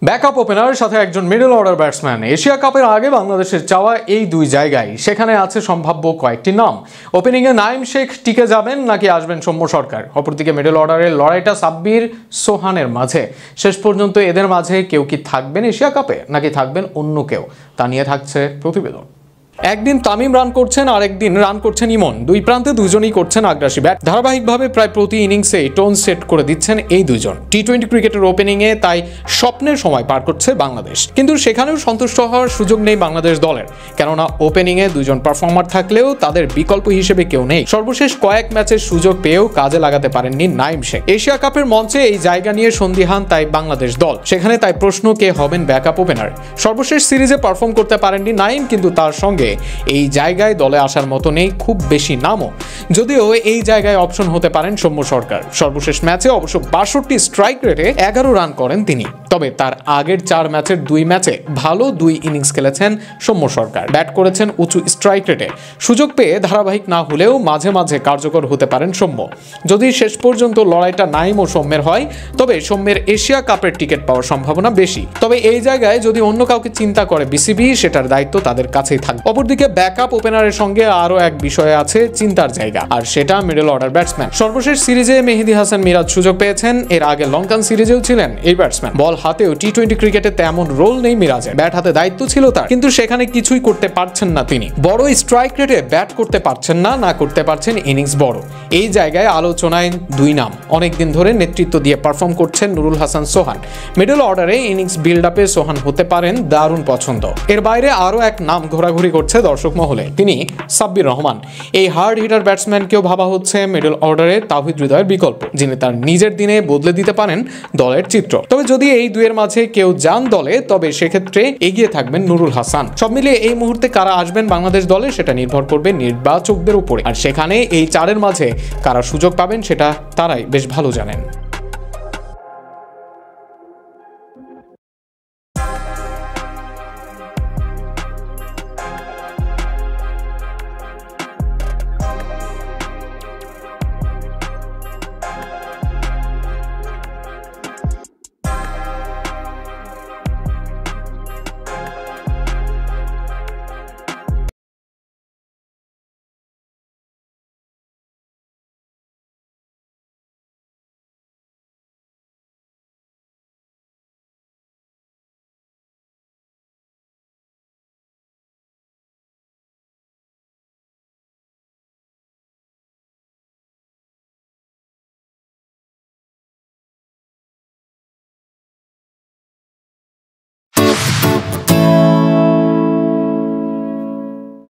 Backup ওপেনারের সাথে একজন middle order batsman. Asia কাপের আগে বাংলাদেশের চাওয়া এই দুই জায়গায়, সেখানে আছে সম্ভাব্য কয়েকটি নাম। ওপেনিংয়ে নাঈম শেখ টিকে যাবেন নাকি আসবেন সৌম্য সরকার? অপরদিকে মিডল অর্ডারের লড়াইটা সাব্বির সোহানের মাঝে। শেষ পর্যন্ত এদের মাঝে কেউ কি থাকবেন এশিয়া কাপে নাকি থাকবেন অন্য কেউ, তা নিয়ে থাকছে প্রতিবেদন। একদিন তামিম রান করছেন, আরেকদিন রান করছেন ইমন। দুই প্রান্তে দুজনই করছেন আগ্রাসী ব্যাট। ধারাবাহিকভাবে প্রায় প্রতি ইনিংসে টোন সেট করে দিচ্ছেন এই দুজন। টি-20 ক্রিকেটের ওপেনিংয়ে তাই স্বপ্নের সময় পার করছে বাংলাদেশ। কিন্তু সেখানেও সন্তুষ্ট হওয়ার সুযোগ নেই বাংলাদেশ দলের, কেননা ওপেনিংয়ে দুজন পারফর্মার থাকলেও তাদের বিকল্প হিসেবে কেউ নেই। সর্বশেষ কয়েক ম্যাচের সুযোগ পেয়েও কাজে লাগাতে পারেননি নাঈম শেখ। এশিয়া কাপের মঞ্চে এই জায়গা নিয়ে সন্দিহান তাই বাংলাদেশ দল। সেখানে তাই প্রশ্ন, কে হবেন ব্যাকআপ ওপেনার? সর্বশেষ সিরিজে পারফর্ম করতে পারেননি নাঈম, কিন্তু তার সঙ্গে এই জায়গায় দলে আসার মতো নেই খুব বেশি নামও। যদিও এই জায়গায় অপশন হতে পারেন সৌম্য সরকার। সর্বশেষ ম্যাচে অবশ্য 62 স্ট্রাইক রেটে 11 রান করেন তিনি। তবে তার আগের 4 ম্যাচের 2 ম্যাচে ভালো 2 ইনিংস খেলেছেন সৌম্য সরকার। ব্যাট করেছেন উঁচু স্ট্রাইক রেটে। সুযোগ পেয়ে ধারাবাহিক না হলেও মাঝে মাঝে কার্যকর হতে পারেন সৌম্য। যদি শেষ পর্যন্ত লড়াইটা নাঈম ও সৌম্যের হয়, তবে সৌম্যের এশিয়া কাপের টিকিট পাওয়ার সম্ভাবনা বেশি। তবে এই জায়গায় যদি অন্য কাউকে চিন্তা করে বিসিবি, সেটার দায়িত্ব তাদের কাছেই থাকবে। অপরদিকে ব্যাকআপ ওপেনারের সঙ্গে আরো এক বিষয় আছে চিন্তার জায়গা, আর সেটা মিডল অর্ডার ব্যাটসম্যান। সর্বশেষ সিরিজে মেহেদী হাসান মিরাজ সুযোগ পেয়েছেন, এর আগে লঙ্কান সিরিজেও ছিলেন এই ব্যাটসম্যান। বল হাতেও টি-20 ক্রিকেটে তেমন রোল নেই মিরাজের। ব্যাট হাতে দায়িত্ব ছিল তার, কিন্তু সেখানে কিছুই করতে পারছেন না তিনি। বড় স্ট্রাইক রেটে ব্যাট করতে পারছেন না, না করতে পারছেন ইনিংস বড়। এই জায়গায় আলোচনায় 2 নাম অনেকদিন ধরে নেতৃত্ব দিয়ে পারফর্ম করছেন নুরুল হাসান সোহান। মিডল অর্ডারে ইনিংস বিল্ড আপে সোহান হতে পারেন দারুণ পছন্দ। এর বাইরে আরো এক নাম ঘোরাঘুরি করছে দর্শক মহলে, তিনি সাব্বির রহমান। এই হার্ড হিটার ব্যাটসম্যানকেও ভাবা হচ্ছে মিডল অর্ডারে তাওহিদ হৃদয়ের বিকল্প, যিনি তার নিজের দিনে বদলে দিতে পারেন দলের চিত্র। তবে যদি এই দুয়ের মাঝে কেউ যান দলে, তবে সেক্ষেত্রে এগিয়ে থাকবেন নুরুল হাসান। সব মিলিয়ে এই মুহূর্তে কারা আসবেন বাংলাদেশ দলে, সেটা নির্ভর করবে নির্বাচকদের উপরে। আর সেখানে এই 4-এর মাঝে কারা সুযোগ পাবেন, সেটা তারাই বেশ ভালো জানেন।